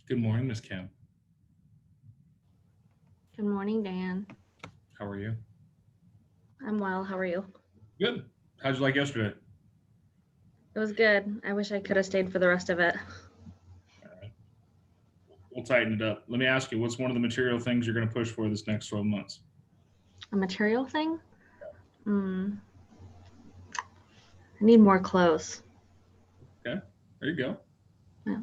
Good morning, Miss Kim. Good morning, Dan. How are you? I'm well. How are you? Good. How'd you like yesterday? It was good. I wish I could have stayed for the rest of it. All right. We'll tighten it up. Let me ask you, what's one of the material things you're going to push for this next 12 months? A material thing? I need more clothes. Okay. There you go. Yeah.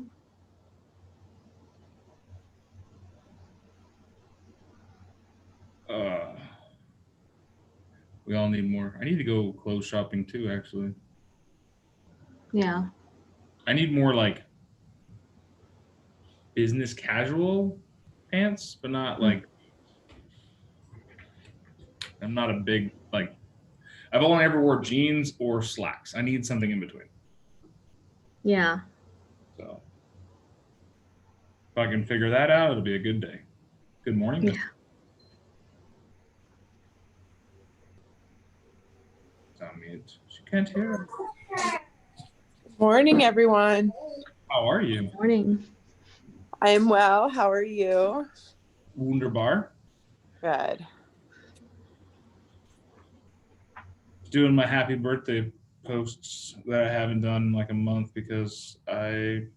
We all need more. I need to go clothes shopping too, actually. Yeah. I need more like business casual pants, but not like, I'm not a big, like, I've only ever wore jeans or slacks. I need something in between. Yeah. So if I can figure that out, it'll be a good day. Good morning. Yeah. On mute. She can't hear. Morning, everyone. How are you? Morning. I am well. How are you? Wunderbar. Good. Doing my happy birthday posts that I haven't done in like a month because I,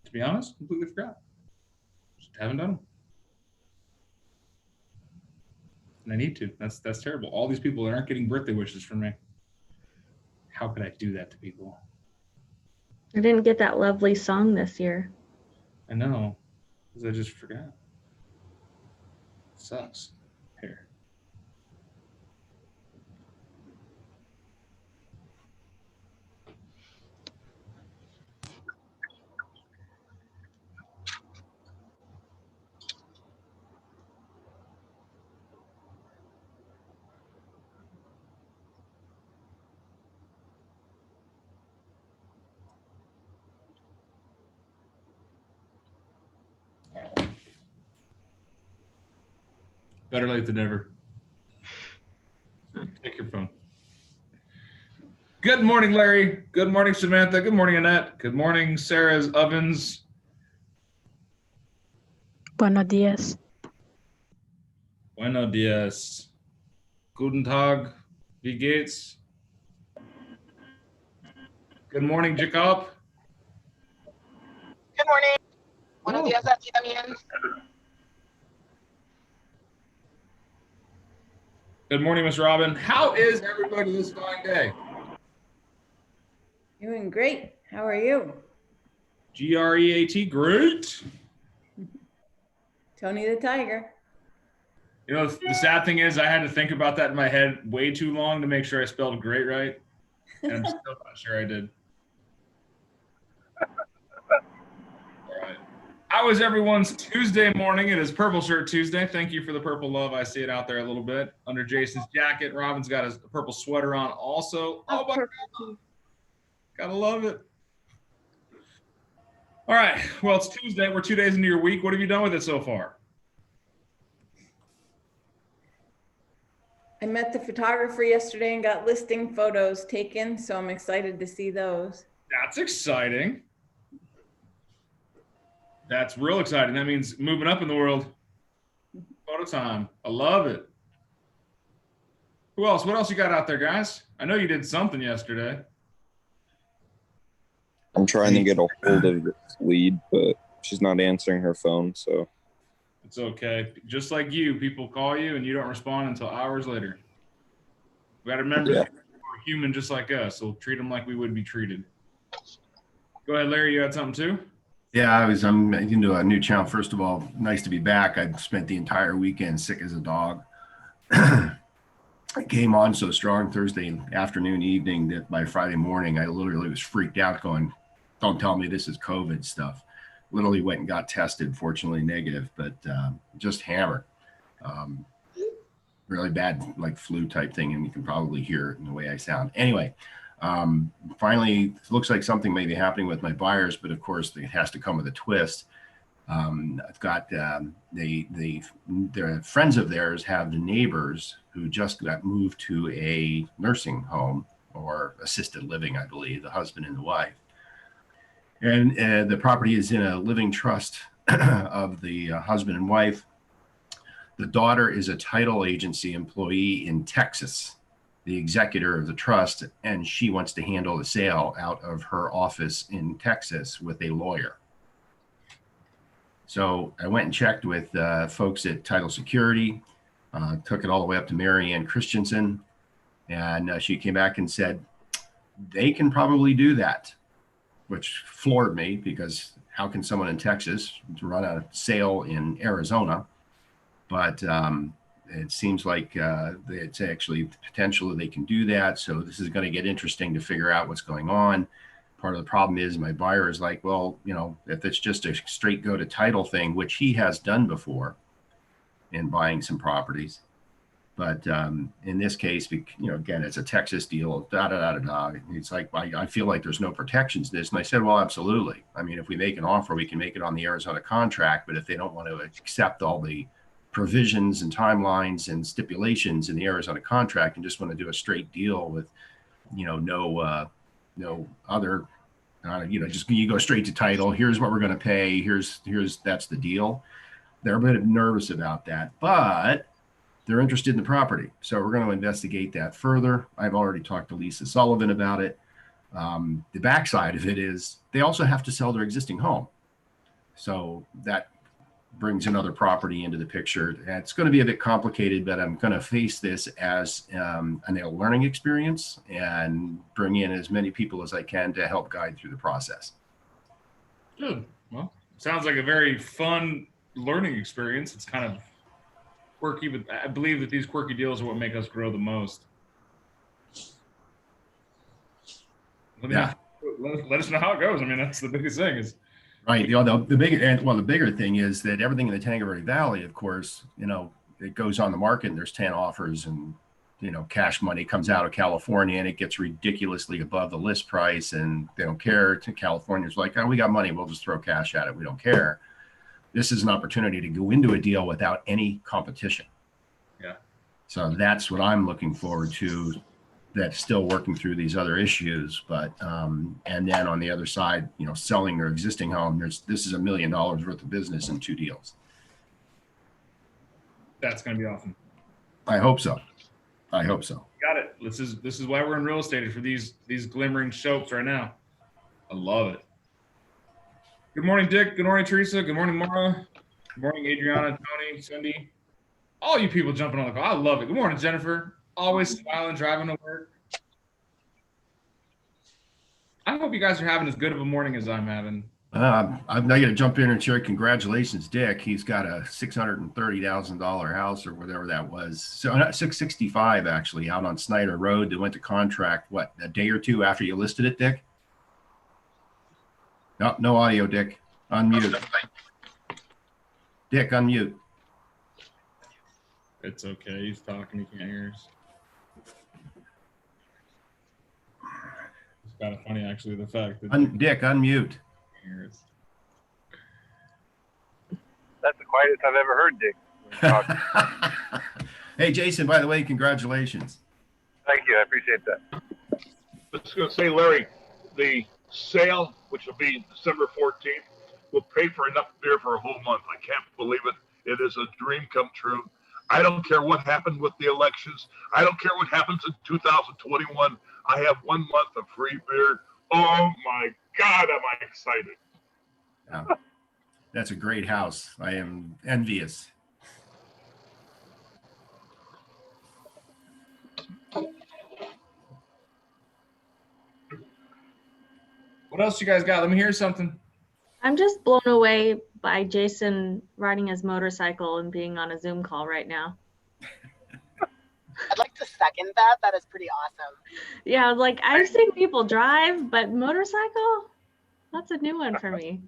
to be honest, completely forgot. Just haven't done them. And I need to. That's terrible. All these people that aren't getting birthday wishes from me. How could I do that to people? I didn't get that lovely song this year. I know, because I just forgot. Sucks. Here. Better late than never. Take your phone. Good morning, Larry. Good morning, Samantha. Good morning, Annette. Good morning, Sarah's Ovens. Buenos días. Buenos dias. Guten Tag. Wie geht's? Good morning, Jacob. Good morning. Buenos Oh. días a ti también. Good morning, Miss Robin. How is everybody this fine day? Doing great. How are you? GREAT, great. Tony the Tiger. You know, the sad thing is I had to think about that in my head way too long to make sure I spelled great right. And I'm still not sure I did. All right. How is everyone's Tuesday morning? It is Purple Shirt Tuesday. Thank you for the purple love. I see it out there a little bit under Jason's jacket. Robin's got a purple sweater on also. Oh my God. Gotta love it. All right. Well, it's Tuesday. We're 2 days into your week. What have you done with it so far? I met the photographer yesterday and got listing photos taken, so I'm excited to see those. That's exciting. That's real exciting. That means moving up in the world. Photo time. I love it. Who else? What else you got out there, guys? I know you did something yesterday. I'm trying to get a hold of this lead, but she's not answering her phone, so. It's okay. Just like you, people call you and you don't respond until hours later. We got to remember that we're human just like us, so treat them like we would be treated. Go ahead, Larry. You had something too? Yeah, I'm into a new channel. First of all, nice to be back. I spent the entire weekend sick as a dog. I came on so strong Thursday afternoon, evening that by Friday morning, I literally was freaked out going, don't tell me this is COVID stuff. Literally went and got tested, fortunately negative, but just hammered. Really bad, like flu type thing, and you can probably hear it in the way I sound. Anyway, finally, it looks like something may be happening with my buyers, but of course, it has to come with a twist. I've got the friends of theirs have the neighbors who just got moved to a nursing home or assisted living, I believe, the husband and the wife. And the property is in a living trust of the husband and wife. The daughter is a title agency employee in Texas, the executor of the trust, and she wants to handle the sale out of her office in Texas with a lawyer. So I went and checked with folks at Title Security, took it all the way up to Mary Ann Christensen, and she came back and said, they can probably do that, which floored me because how can someone in Texas run a sale in Arizona? But it seems like it's actually the potential that they can do that. So this is going to get interesting to figure out what's going on. Part of the problem is my buyer is like, well, you know, if it's just a straight go to title thing, which he has done before in buying some properties. But in this case, you know, again, it's a Texas deal, da da da da da. It's like, I feel like there's no protections in this. And I said, well, absolutely. I mean, if we make an offer, we can make it on the Arizona contract. But if they don't want to accept all the provisions and timelines and stipulations in the Arizona contract and just want to do a straight deal with, you know, no other, you know, just you go straight to title. Here's what we're going to pay. That's the deal. They're a bit nervous about that, but they're interested in the property. So we're going to investigate that further. I've already talked to Lisa Sullivan about it. The backside of it is they also have to sell their existing home. So that brings another property into the picture. And it's going to be a bit complicated, but I'm going to face this as a learning experience and bring in as many people as I can to help guide through the process. Good. Well, sounds like a very fun learning experience. It's kind of quirky, but I believe that these quirky deals are what make us grow the most. Yeah. Let us know how it goes. I mean, that's the biggest thing is. Right. The bigger thing is that everything in the Tanqueray Valley, of course, you know, it goes on the market and there's 10 offers and, you know, cash money comes out of California and it gets ridiculously above the list price and they don't care. To California's like, oh, we got money. We'll just throw cash at it. We don't care. This is an opportunity to go into a deal without any competition. Yeah. So that's what I'm looking forward to. That's still working through these other issues, but and then on the other side, you know, selling their existing home. This is $1 million worth of business in 2 deals. That's going to be awesome. I hope so. Got it. This is why we're in real estate, for these glimmering soaps right now. I love it. Good morning, Dick. Good morning, Teresa. Good morning, Mara. Good morning, Adriana, Tony, Cindy. All you people jumping on the call. I love it. Good morning, Jennifer. Always smiling, driving to work. I hope you guys are having as good of a morning as I'm having. I'm not going to jump in and share congratulations, Dick. He's got a $630,000 house or whatever that was. So not 665 actually, out on Snyder Road. That went to contract what, a day or two after you listed it, Dick? No audio, Dick. Unmute. Dick, unmute. It's okay. He's talking. He can't hear us. It's kind of funny, actually, the fact that Dick, unmute. hear us. That's the quietest I've ever heard Dick. Hey, Jason, by the way, congratulations. Thank you. I appreciate that. I was going to say, Larry, the sale, which will be December 14th, will pay for enough beer for a whole month. I can't believe it. It is a dream come true. I don't care what happened with the elections. I don't care what happens in 2021. I have 1 month of free beer. Oh my God, am I excited. Yeah. That's a great house. I am envious. What else you guys got? Let me hear something. I'm just blown away by Jason riding his motorcycle and being on a Zoom call right now. I'd like to second that. That is pretty awesome. Yeah, like I've seen people drive, but motorcycle? That's a new one for me.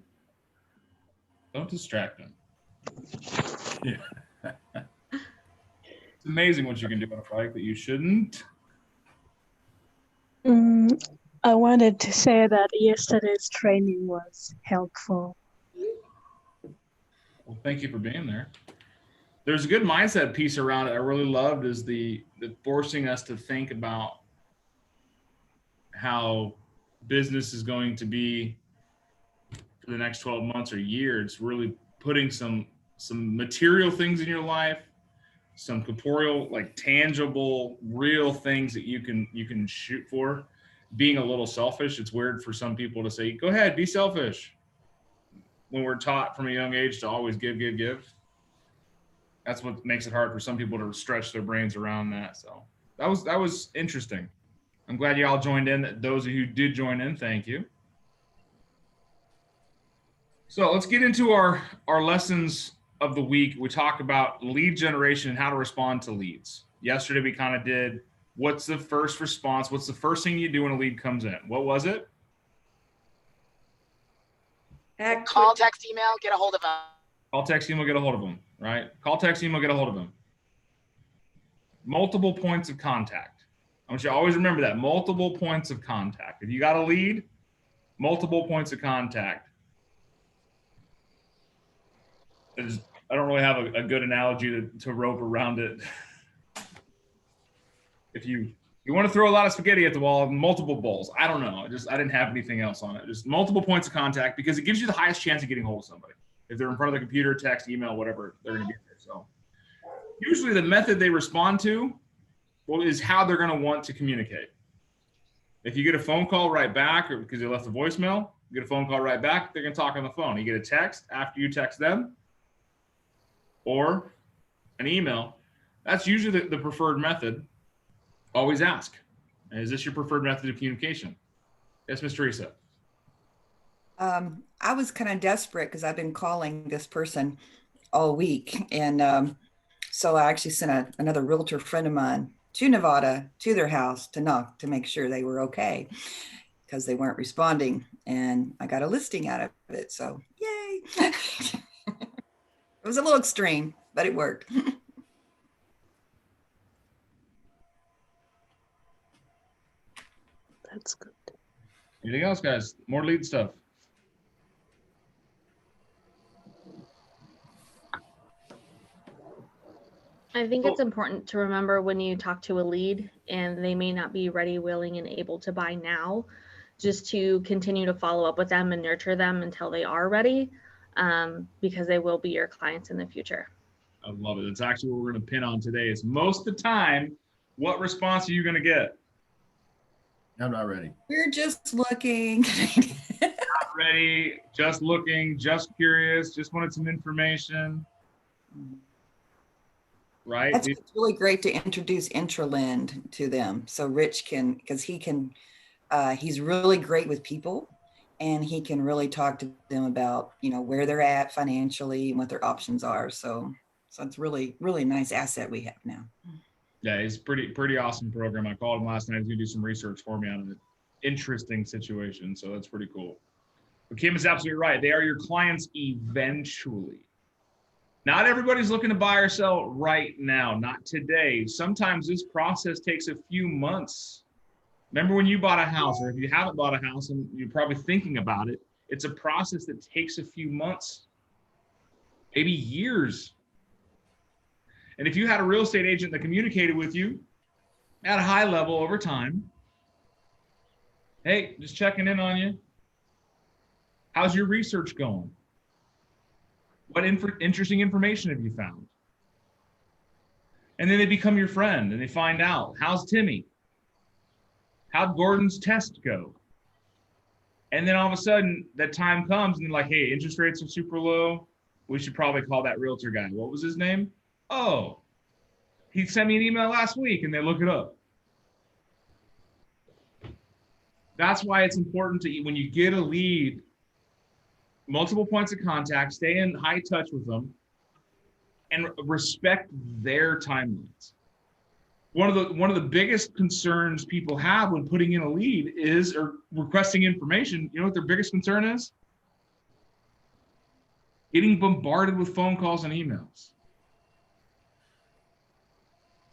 Don't distract them. Yeah. It's amazing what you can do on a bike that you shouldn't. I wanted to say that yesterday's training was helpful. Well, thank you for being there. There's a good mindset piece around it. I really loved is the forcing us to think about how business is going to be for the next 12 months or year. It's really putting some material things in your life, some corporeal, like tangible, real things that you can shoot for. Being a little selfish, it's weird for some people to say, go ahead, be selfish. When we're taught from a young age to always give. That's what makes it hard for some people to stretch their brains around that. So that was interesting. I'm glad you all joined in. Those of you who did join in, thank you. So let's get into our lessons of the week. We talk about lead generation and how to respond to leads. Yesterday we kind of did, what's the first response? What's the first thing you do when a lead comes in? What was it? Call, text, email, get a hold of them. Call, text, email, get a hold of them, right? Call, text, email, get a hold of them. Multiple points of contact. I want you to always remember that. Multiple points of contact. If you got a lead, multiple points of contact. I don't really have a good analogy to rope around it. If you want to throw a lot of spaghetti at the wall, multiple bowls. I don't know. I didn't have anything else on it. Just multiple points of contact, because it gives you the highest chance of getting hold of somebody. If they're in front of the computer, text, email, whatever, they're going to be there. So usually the method they respond to is how they're going to want to communicate. If you get a phone call right back, or because they left a voicemail, you get a phone call right back, they're going to talk on the phone. You get a text after you text them, or an email. That's usually the preferred method. Always ask, is this your preferred method of communication? Yes, Ms. Teresa. I was kind of desperate because I've been calling this person all week. And so I actually sent another realtor friend of mine to Nevada, to their house to knock to make sure they were okay, because they weren't responding. And I got a listing out of it. So yay. It was a little extreme, but it worked. That's good. Anything else, guys? More lead stuff. I think it's important to remember when you talk to a lead and they may not be ready, willing, and able to buy now, just to continue to follow up with them and nurture them until they are ready, because they will be your clients in the future. I love it. It's actually what we're going to pin on today. Is most of the time, what response are you going to get? I'm not ready. We're just looking. Not ready, just looking, just curious, just wanted some information. Right? That's really great to introduce Intralend to them. So Rich can, because he's really great with people, and he can really talk to them about, where they're at financially and what their options are. So it's really, really nice asset we have now. Yeah, it's pretty awesome program. I called him last night. He's gonna do some research for me on an interesting situation. So that's pretty cool. But Kim is absolutely right. They are your clients eventually. Not everybody's looking to buy or sell right now, not today. Sometimes this process takes a few months. Remember when you bought a house, or if you haven't bought a house and you're probably thinking about it, it's a process that takes a few months, maybe years. And if you had a real estate agent that communicated with you at a high level over time, hey, just checking in on you. How's your research going? What interesting information have you found? And then they become your friend and they find out, how's Timmy? How'd Gordon's test go? And then all of a sudden that time comes and they're like, hey, interest rates are super low. We should probably call that realtor guy. What was his name? Oh, he sent me an email last week, and they look it up. That's why it's important to, when you get a lead, multiple points of contact, stay in high touch with them, and respect their timelines. One of the biggest concerns people have when putting in a lead is, or requesting information, you know what their biggest concern is? Getting bombarded with phone calls and emails.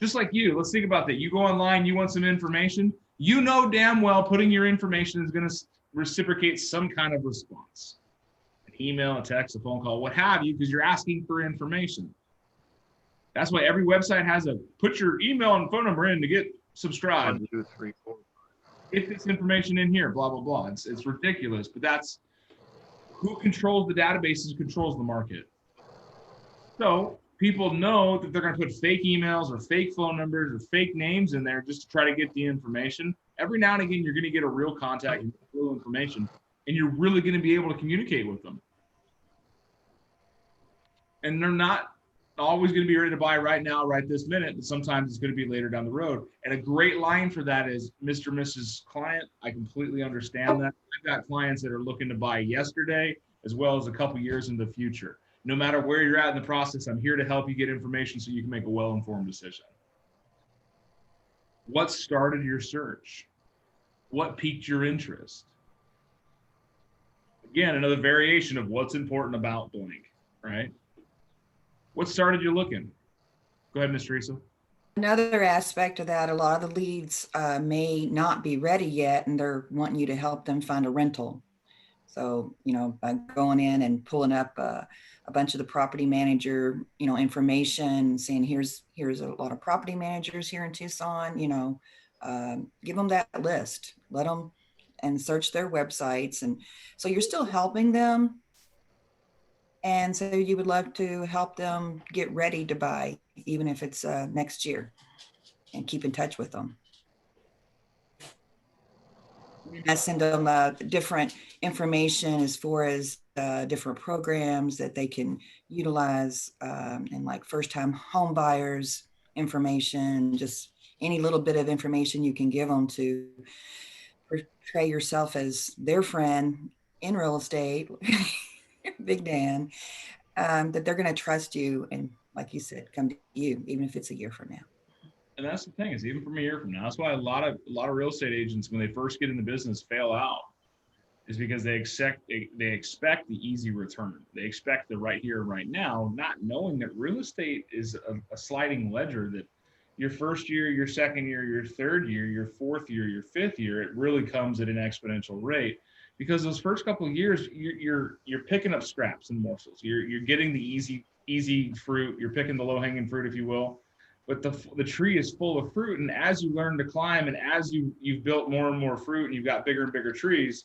Just like you, let's think about that. You go online, you want some information. You know damn well putting your information is going to reciprocate some kind of response. An email, a text, a phone call, what have you, because you're asking for information. That's why every website has a put your email and phone number in to get subscribed. 1, 2, 3, 4. Get this information in here, blah, blah, blah. It's ridiculous, but that's who controls the databases, controls the market. So people know that they're going to put fake emails or fake phone numbers or fake names in there just to try to get the information. Every now and again, you're going to get a real contact, real information, and you're really going to be able to communicate with them. And they're not always going to be ready to buy right now, right this minute, but sometimes it's going to be later down the road. And a great line for that is, Mr. and Mrs. Client, I completely understand that. I've got clients that are looking to buy yesterday, as well as a couple years in the future. No matter where you're at in the process, I'm here to help you get information so you can make a well-informed decision. What started your search? What piqued your interest? Again, another variation of what's important about blank, right? What started you looking? Go ahead, Ms. Teresa. Another aspect of that, a lot of the leads may not be ready yet, and they're wanting you to help them find a rental. So, you know, by going in and pulling up a bunch of the property manager, you know, information, saying here's a lot of property managers here in Tucson, you know, give them that list, let them and search their websites. And so you're still helping them. And so you would love to help them get ready to buy, even if it's next year, and keep in touch with them. I send them different information as far as different programs that they can utilize, and like first-time home buyers information, just any little bit of information you can give them to portray yourself as their friend in real estate, Big Dan, that they're going to trust you and, like you said, come to you, even if it's a year from now. And that's the thing, is even from a year from now, that's why a lot of real estate agents, when they first get into business, fail out, is because they expect the easy return. They expect the right here, right now, not knowing that real estate is a sliding ledger, that your first year, your second year, your third year, your fourth year, your fifth year, it really comes at an exponential rate. Because those first couple of years, you're picking up scraps and morsels. You're getting the easy fruit. You're picking the low-hanging fruit, if you will. But the tree is full of fruit, and as you learn to climb, and as you've built more and more fruit, and you've got bigger and bigger trees,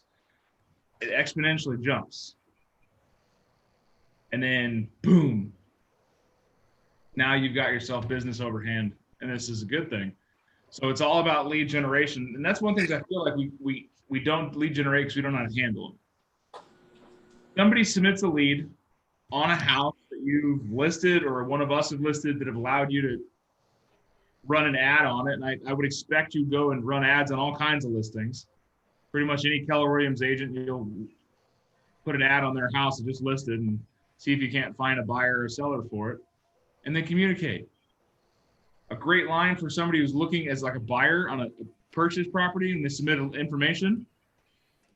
it exponentially jumps. And then boom, now you've got yourself business overhand, and this is a good thing. So it's all about lead generation, and that's one thing I feel like we don't lead generate because we don't know how to handle them. Somebody submits a lead on a house that you've listed, or one of us have listed, that have allowed you to run an ad on it. And I would expect you go and run ads on all kinds of listings. Pretty much any Keller Williams agent, you'll put an ad on their house that just listed and see if you can't find a buyer or a seller for it, and then communicate. A great line for somebody who's looking as like a buyer on a purchase property and they submit information,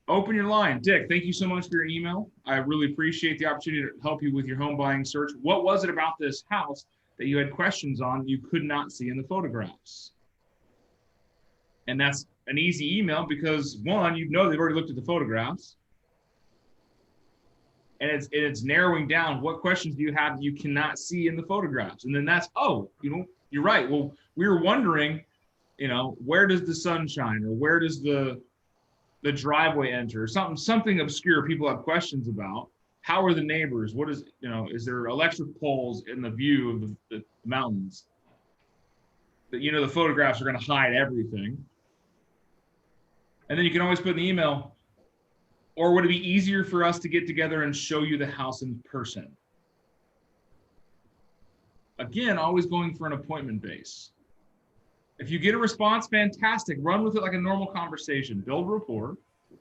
open your line. Dick, thank you so much for your email. I really appreciate the opportunity to help you with your home buying search. What was it about this house that you had questions on you could not see in the photographs? And that's an easy email because, one, you know they've already looked at the photographs, and it's narrowing down what questions do you have that you cannot see in the photographs. And then that's, oh, you know, you're right. Well, we were wondering, you know, where does the sun shine, or where does the driveway enter? Something obscure people have questions about. How are the neighbors? What is, you know, is there electric poles in the view of the mountains? That, you know, the photographs are going to hide everything. And then you can always put in the email, or would it be easier for us to get together and show you the house in person? Again, always going for an appointment base. If you get a response, fantastic. Run with it like a normal conversation. Build rapport.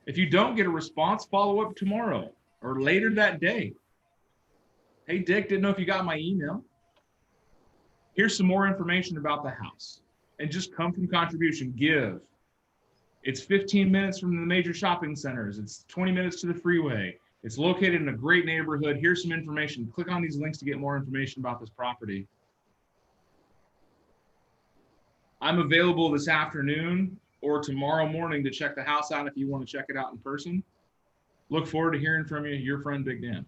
If you don't get a response, follow up tomorrow or later that day. Hey, Dick, didn't know if you got my email. Here's some more information about the house. And just come from contribution. Give. It's 15 minutes from the major shopping centers. It's 20 minutes to the freeway. It's located in a great neighborhood. Here's some information. Click on these links to get more information about this property. I'm available this afternoon or tomorrow morning to check the house out if you want to check it out in person. Look forward to hearing from you, your friend, Big Dan.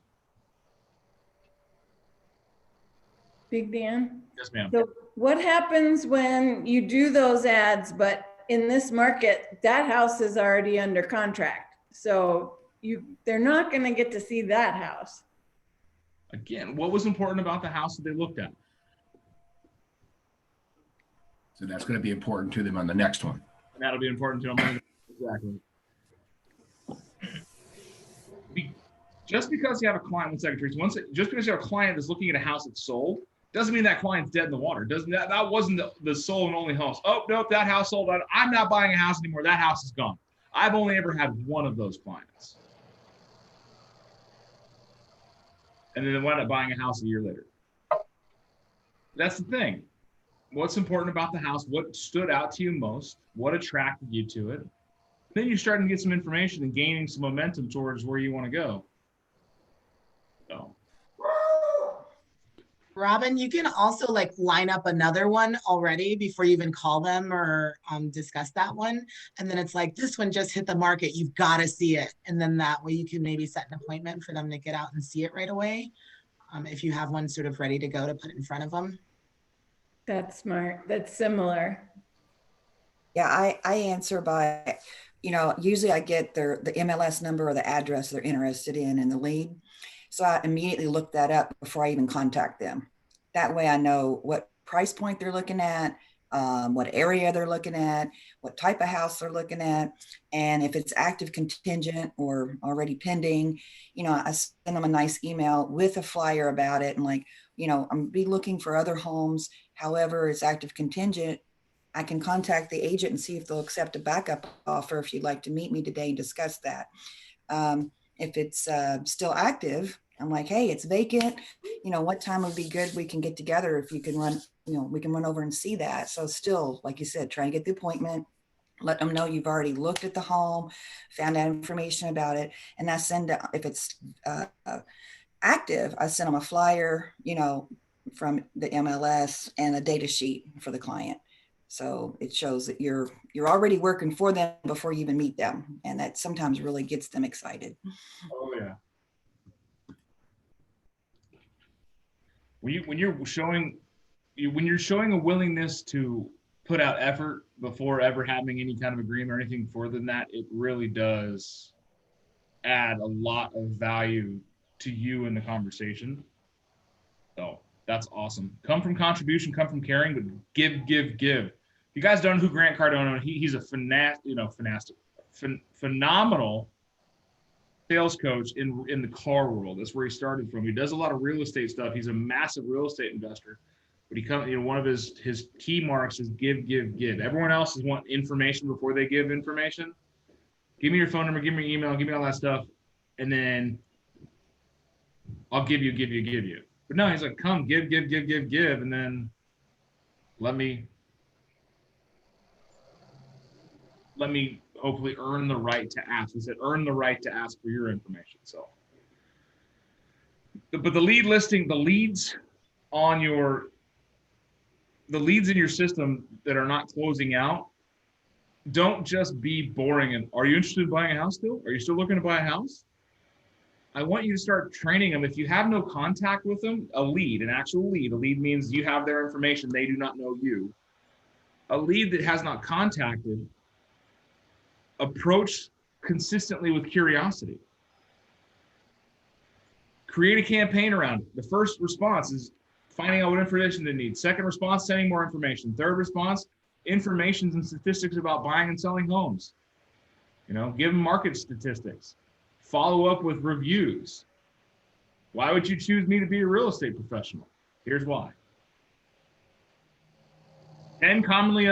Big Dan? Yes, ma'am. So what happens when you do those ads, but in this market, that house is already under contract? So they're not going to get to see that house. Again, what was important about the house that they looked at? So that's going to be important to them on the next one. And that'll be important to them. Exactly. Just because you have a client, just because you have a client that's looking at a house that's sold, doesn't mean that client's dead in the water. Doesn't that wasn't the sole and only house. Oh, nope, that house sold. I'm not buying a house anymore. That house is gone. I've only ever had one of those clients. And then they wind up buying a house a year later. That's the thing. What's important about the house? What stood out to you most? What attracted you to it? Then you're starting to get some information and gaining some momentum towards where you want to go. So. Robin, you can also like line up another one already before you even call them or discuss that one. And then it's like, this one just hit the market. You've got to see it. And then that way you can maybe set an appointment for them to get out and see it right away. If you have one sort of ready to go to put in front of them. That's smart. That's similar. Yeah, I answer by, usually I get the MLS number or the address they're interested in the lead. So I immediately look that up before I even contact them. That way I know what price point they're looking at, what area they're looking at, what type of house they're looking at. And if it's active contingent or already pending, I send them a nice email with a flyer about it. And like, I'm be looking for other homes. However, it's active contingent. I can contact the agent and see if they'll accept a backup offer if you'd like to meet me today and discuss that. If it's still active, I'm like, hey, it's vacant. What time would be good? We can get together if you can run, we can run over and see that. So still, like you said, try and get the appointment, let them know you've already looked at the home, found out information about it. And I send, if it's active, I send them a flyer, from the MLS and a data sheet for the client. So it shows that you're already working for them before you even meet them. And that sometimes really gets them excited. Oh yeah. When you're showing a willingness to put out effort before ever having any kind of agreement or anything further than that, it really does add a lot of value to you in the conversation. So that's awesome. Come from contribution, come from caring, but give. You guys don't know who Grant Cardone is. He's a phenomenal sales coach in the car world. That's where he started from. He does a lot of real estate stuff. He's a massive real estate investor. But he comes, one of his key marks is give. Everyone else is want information before they give information. Give me your phone number, give me your email, give me all that stuff, and then I'll give you. But no, he's like, come, give, and then let me hopefully earn the right to ask. He said, earn the right to ask for your information. So, but the leads in your system that are not closing out, don't just be boring. And are you interested in buying a house still? Are you still looking to buy a house? I want you to start training them. If you have no contact with them, an actual lead. A lead means you have their information. They do not know you. A lead that has not contacted, approach consistently with curiosity. Create a campaign around it. The first response is finding out what information they need. Second response, sending more information. Third response, information and statistics about buying and selling homes. Give them market statistics. Follow up with reviews. Why would you choose me to be a real estate professional? Here's why. 10 commonly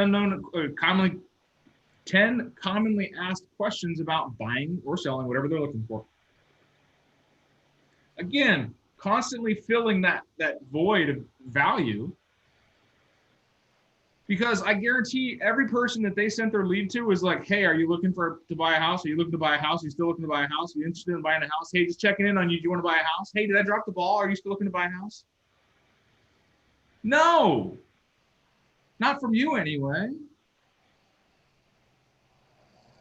asked questions about buying or selling, whatever they're looking for. Again, constantly filling that void of value, because I guarantee every person that they sent their lead to was like, hey, are you looking to buy a house? Are you looking to buy a house? Are you still looking to buy a house? Are you interested in buying a house? Hey, just checking in on you. Do you want to buy a house? Hey, did I drop the ball? Are you still looking to buy a house? No, not from you anyway.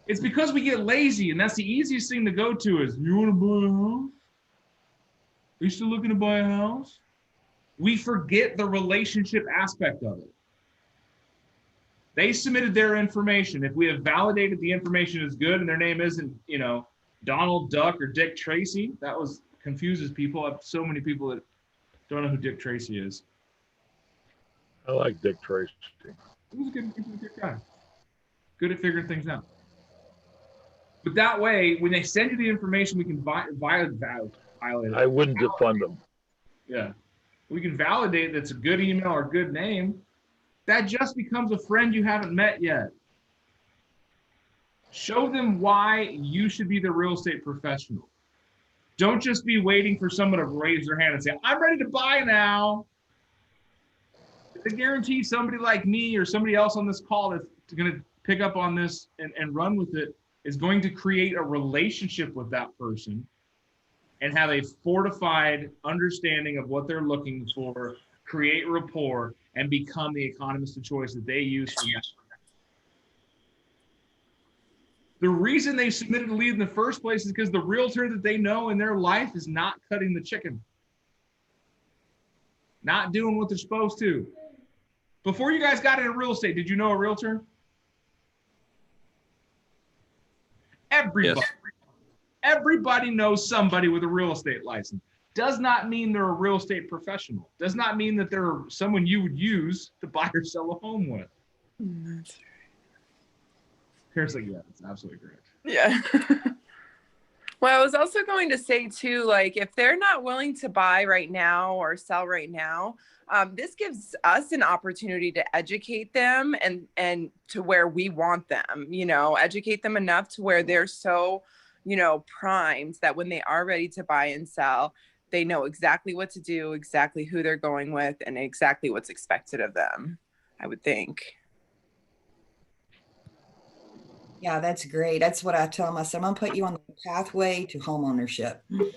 It's because we get lazy, and that's the easiest thing to go to is, you want to buy a house? Are you still looking to buy a house? We forget the relationship aspect of it. They submitted their information. If we have validated the information is good and their name isn't, Donald Duck or Dick Tracy, that confuses people. I have so many people that Don't know who Dick Tracy is. I like Dick Tracy. He was a good guy. Good at figuring things out. But that way, when they send you the information, we can violate it. I wouldn't defund them. Yeah. We can validate that it's a good email or good name. That just becomes a friend you haven't met yet. Show them why you should be the real estate professional. Don't just be waiting for someone to raise their hand and say, I'm ready to buy now. I guarantee somebody like me or somebody else on this call that's going to pick up on this and run with it is going to create a relationship with that person and have a fortified understanding of what they're looking for, create rapport, and become the economist of choice that they use for that. The reason they submitted a lead in the first place is because the realtor that they know in their life is not cutting the chicken. Not doing what they're supposed to. Before you guys got into real estate, did you know a realtor? Everybody. Yes. Everybody knows somebody with a real estate license. Does not mean they're a real estate professional. Does not mean that they're someone you would use to buy or sell a home with. Karen's like, yeah, that's absolutely correct. Yeah. Well, I was also going to say too, like if they're not willing to buy right now or sell right now, this gives us an opportunity to educate them and to where we want them, educate them enough to where they're so, primed that when they are ready to buy and sell, they know exactly what to do, exactly who they're going with, and exactly what's expected of them, I would think. Yeah, that's great. That's what I tell them. I said, I'm going to put you on the pathway to home ownership and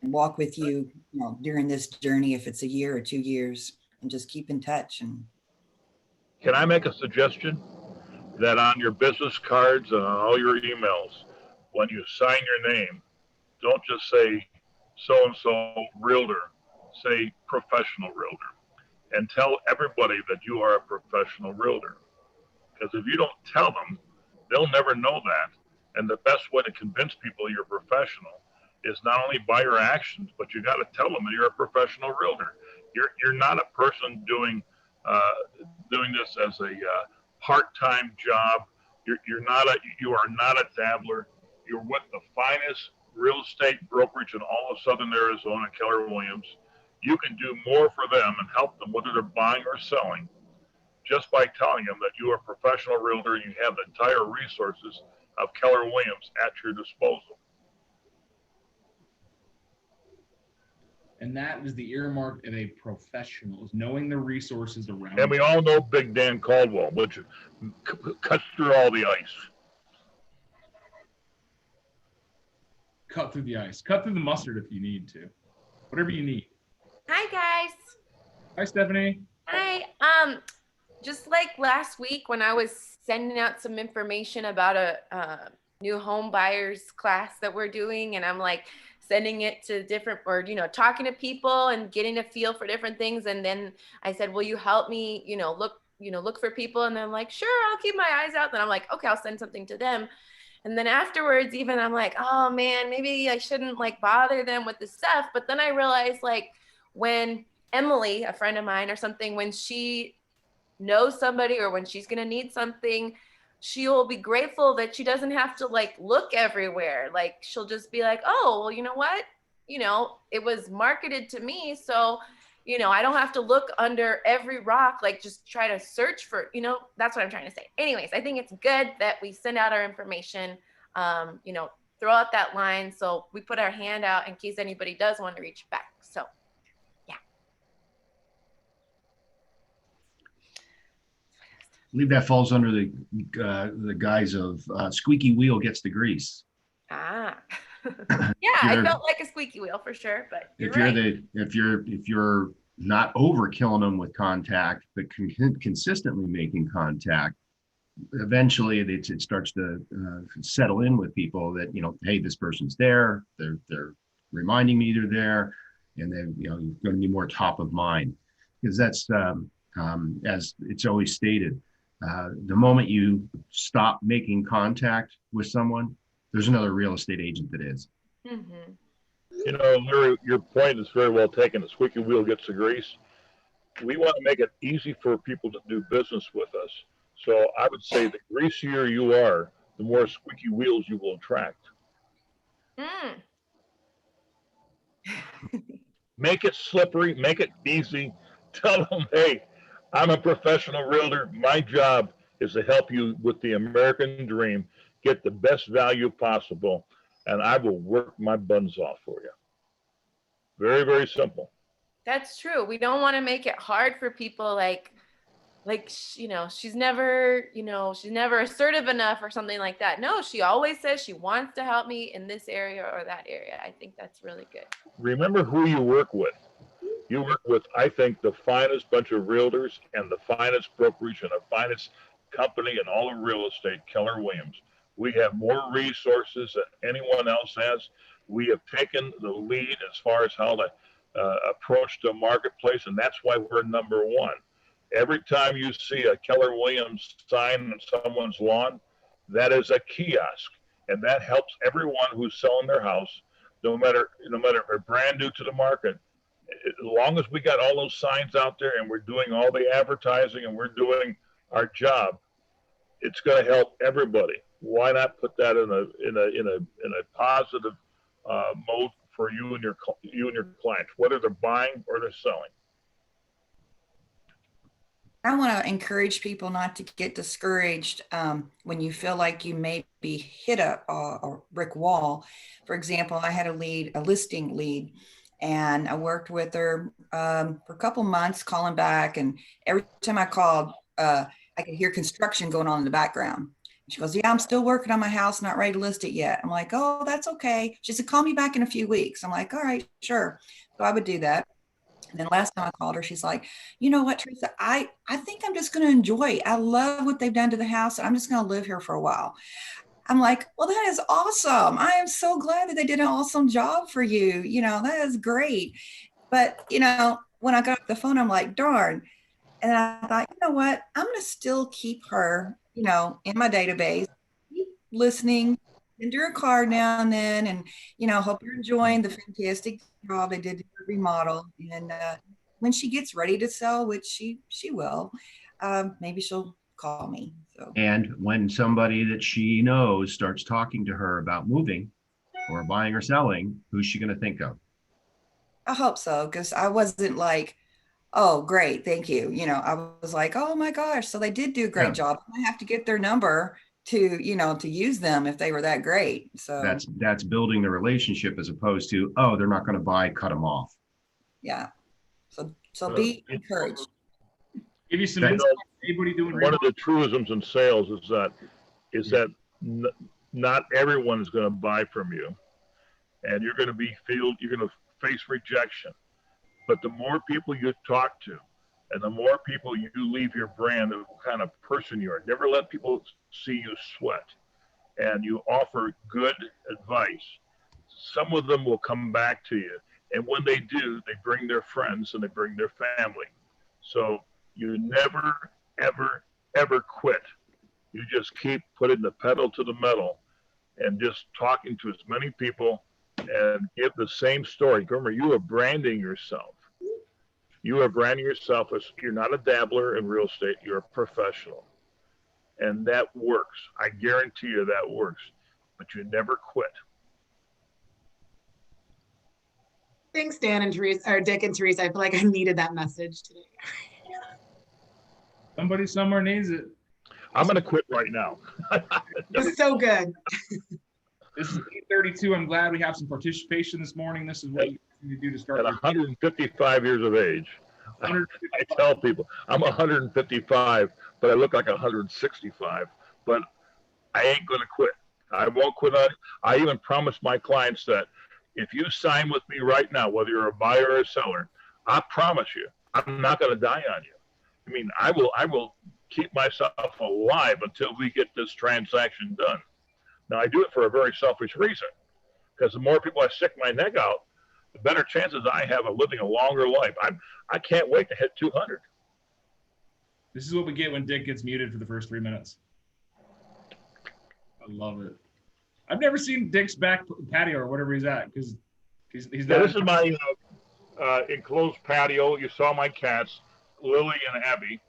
walk with you, during this journey, if it's a year or 2 years, and just keep in touch. And Can I make a suggestion that on your business cards and on all your emails, when you sign your name, don't just say so-and-so realtor, say professional realtor, and tell everybody that you are a professional realtor. Because if you don't tell them, they'll never know that. And the best way to convince people you're professional is not only by your actions, but you got to tell them that you're a professional realtor. You're not a person doing this as a part-time job. You are not a dabbler. You're with the finest real estate brokerage in all of Southern Arizona, Keller Williams. You can do more for them and help them whether they're buying or selling just by telling them that you are a professional realtor and you have the entire resources of Keller Williams at your disposal. And that is the earmark of a professional, is knowing the resources around. And we all know Big Dan Caldwell, which cuts through all the ice. Cut through the ice. Cut through the mustard if you need to. Whatever you need. Hi, guys. Hi, Stephanie. Hi. Just like last week when I was sending out some information about a new home buyers class that we're doing, and I'm like sending it to different, or, talking to people and getting a feel for different things. And then I said, will you help me, look for people? And they're like, sure, I'll keep my eyes out. Then I'm like, okay, I'll send something to them. And then afterwards, even I'm like, oh man, maybe I shouldn't bother them with this stuff. But then I realized when Emily, a friend of mine or something, when she knows somebody or when she's going to need something, she will be grateful that she doesn't have to look everywhere. She'll just be like, oh, well, you know what? It was marketed to me. So, I don't have to look under every rock, just try to search for, that's what I'm trying to say. Anyways, I think it's good that we send out our information, throw out that line. So we put our hand out in case anybody does want to reach back. So, yeah. I believe that falls under the guise of squeaky wheel gets the grease. Ah, yeah, I felt like a squeaky wheel for sure, but if you're not over killing them with contact, but consistently making contact, eventually it starts to settle in with people that, hey, this person's there. They're reminding me they're there, and then you're going to be more top of mind, because that's as it's always stated. The moment you stop making contact with someone, there's another real estate agent that is. Mm-hmm. You know, Larry, your point is very well taken. The squeaky wheel gets the grease. We want to make it easy for people to do business with us. So I would say the greasier you are, the more squeaky wheels you will attract. Make it slippery, make it easy. Tell them, hey, I'm a professional realtor. My job is to help you with the American dream, get the best value possible, and I will work my buns off for you. Very, very simple. That's true. We don't want to make it hard for people like, she's never assertive enough or something like that. No, she always says she wants to help me in this area or that area. I think that's really good. Remember who you work with. You work with, I think, the finest bunch of realtors and the finest brokerage and the finest company in all of real estate, Keller Williams. We have more resources than anyone else has. We have taken the lead as far as how to approach the marketplace, and that's why we're number one. Every time you see a Keller Williams sign on someone's lawn, that is a kiosk, and that helps everyone who's selling their house, no matter if they're brand new to the market. As long as we got all those signs out there and we're doing all the advertising and we're doing our job, it's going to help everybody. Why not put that in a positive mode for you and your clients, whether they're buying or they're selling? I want to encourage people not to get discouraged when you feel like you may be hit a brick wall. For example, I had a listing lead, and I worked with her for a couple months, calling back. And every time I called, I could hear construction going on in the background. She goes, yeah, I'm still working on my house, not ready to list it yet. I'm like, oh, that's okay. She said, call me back in a few weeks. I'm like, all right, sure. So I would do that. And then last time I called her, she's like, you know what, Teresa, I think I'm just going to enjoy it. I love what they've done to the house. And I'm just going to live here for a while. I'm like, well, that is awesome. I am so glad that they did an awesome job for you. You know, that is great. But, you know, when I got off the phone, I'm like, darn. And I thought, you know what, I'm going to still keep her, you know, in my database, keep listening, send her a card now and then. And, you know, hope you're enjoying the fantastic job they did to her remodel. And when she gets ready to sell, which she will, maybe she'll call me. So. And when somebody that she knows starts talking to her about moving or buying or selling, who's she going to think of? I hope so, because I wasn't like, oh, great, thank you. You know, I was like, oh my gosh, so they did do a great job. I have to get their number to, you know, to use them if they were that great. So that's building the relationship as opposed to, oh, they're not going to buy, cut them off. Yeah. So be encouraged. Give you some insight. Anybody doing one of the truisms in sales is that not everyone is going to buy from you, and you're going to face rejection. But the more people you talk to, and the more people you leave your brand of what kind of person you are. Never let people see you sweat, and you offer good advice. Some of them will come back to you, and when they do, they bring their friends and they bring their family. So you never, ever, ever quit. You just keep putting the pedal to the metal and just talking to as many people and give the same story. Remember, you are branding yourself. You are branding yourself as you're not a dabbler in real estate, you're a professional. And that works. I guarantee you that works. But you never quit. Thanks, Dan and Teresa, or Dick and Teresa. I feel like I needed that message today. Somebody somewhere needs it. I'm going to quit right now. It's so good. This is 8:32. I'm glad we have some participation this morning. This is what you need to do to start. At 155 years of age, I tell people I'm 155, but I look like 165. But I ain't going to quit. I won't quit on it. I even promise my clients that if you sign with me right now, whether you're a buyer or a seller, I promise you, I'm not going to die on you. I mean, I will keep myself alive until we get this transaction done. Now, I do it for a very selfish reason, because the more people I stick my neck out, the better chances I have of living a longer life. I can't wait to hit 200. This is what we get when Dick gets muted for the first 3 minutes. I love it. I've never seen Dick's back patio or whatever he's at, because He's Now, this is my enclosed patio. You saw my cats, Lily and Abby.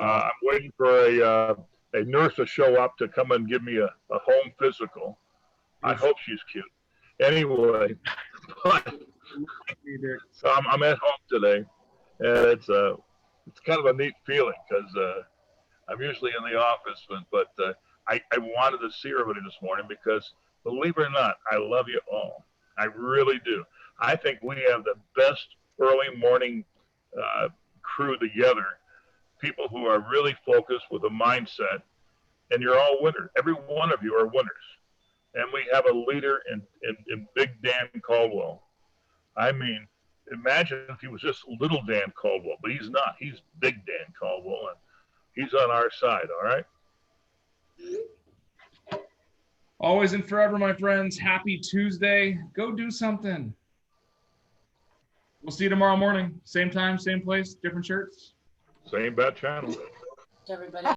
I'm waiting for a nurse to show up to come and give me a home physical. I hope she's cute. Anyway, so I'm at home today, and it's kind of a neat feeling because I'm usually in the office, but I wanted to see everybody this morning because, believe it or not, I love you all. I really do. I think we have the best early morning crew together, people who are really focused with a mindset, and you're all winners. Every one of you are winners. And we have a leader in Big Dan Caldwell. I mean, imagine if he was just little Dan Caldwell, but he's not. He's Big Dan Caldwell, and he's on our side, all right? Always and forever, my friends. Happy Tuesday. Go do something. We'll see you tomorrow morning. Same time, same place, different shirts. Same bat channel. Everybody.